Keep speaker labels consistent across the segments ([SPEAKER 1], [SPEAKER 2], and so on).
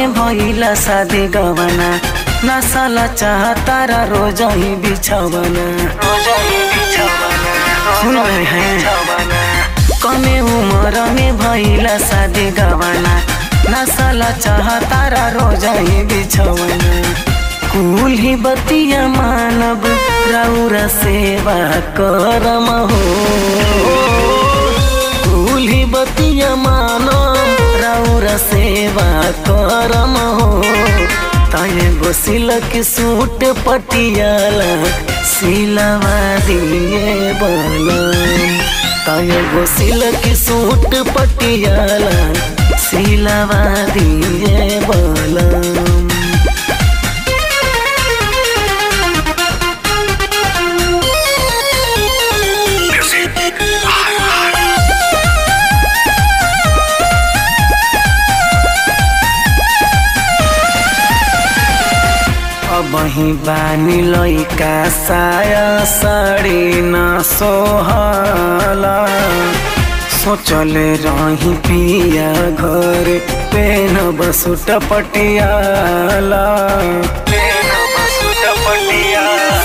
[SPEAKER 1] में भइला शादी गवना, नसाला चाहतारा रोज ही बिछवना। सुन रहे हैं, कमे उम्र में भइला शादी गवना, नसाला चाहतारा रोज ही बिछवना। कुल ही बतिया मानब राउरा सेवा करम हो, कुल ही बतिया मानब राउरा सेवा करम हो। ताये गो सिलक सूट पटियाला सिलवा दिए बलम, ताये गो सिलक सूट पटियाला सिलवा दिए बलम। वही बानी लइका साया साड़ी न सोहाला, सोचले रही पिया घर पेनब सूट पटियाला।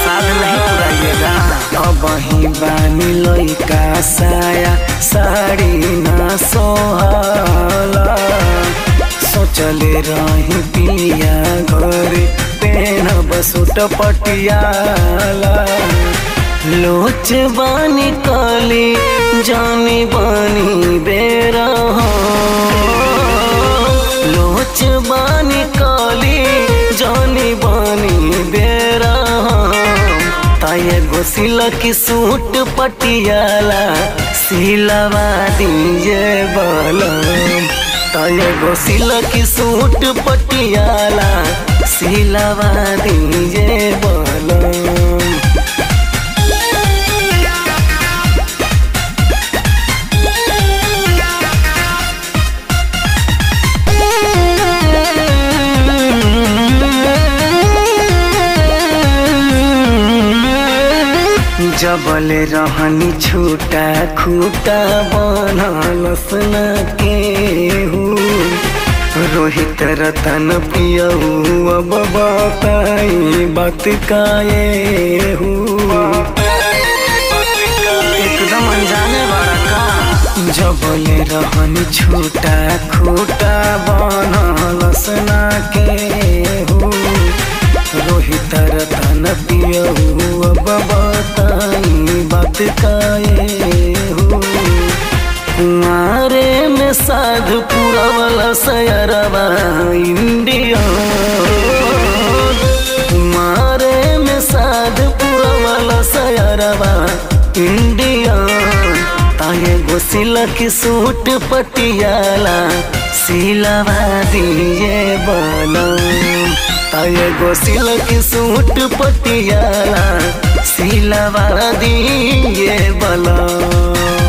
[SPEAKER 1] साल नहीं पुराइएगा। वही बानी लइका साया साड़ी न सोहाला, सोचले रही पिया घर पेनब सूट पटियाला। लोच बानी कली जानी बानी बेरा, लोच बानी कली जानी बानी बेरा। ताये गो सिलक सूट पटियाला सिलवा दिए बलम, ताये गो सिलक सूट पटियाला सिलवा दिए बलम। जबल रहनी छूटा खूटा बनलस न केहू, रोहित रतन पियऊ अब बताई बात काए हूँ, एकदम अनजाने बड़ा का। जबल रहनी छूटा खूटा बनलस न केहू, रोहित रतन पियऊ अब बताई बात काए हो। कुमारे में साधु पुरवला सयरवा इंडिया, कुमारे में साधु पुरवला सयरवा इंडिया। ताये गो सिलक सूट पटियाला सिलवा दिए बलम, ताये गो सिलक सूट पटियाला सिलवा दिए बलम।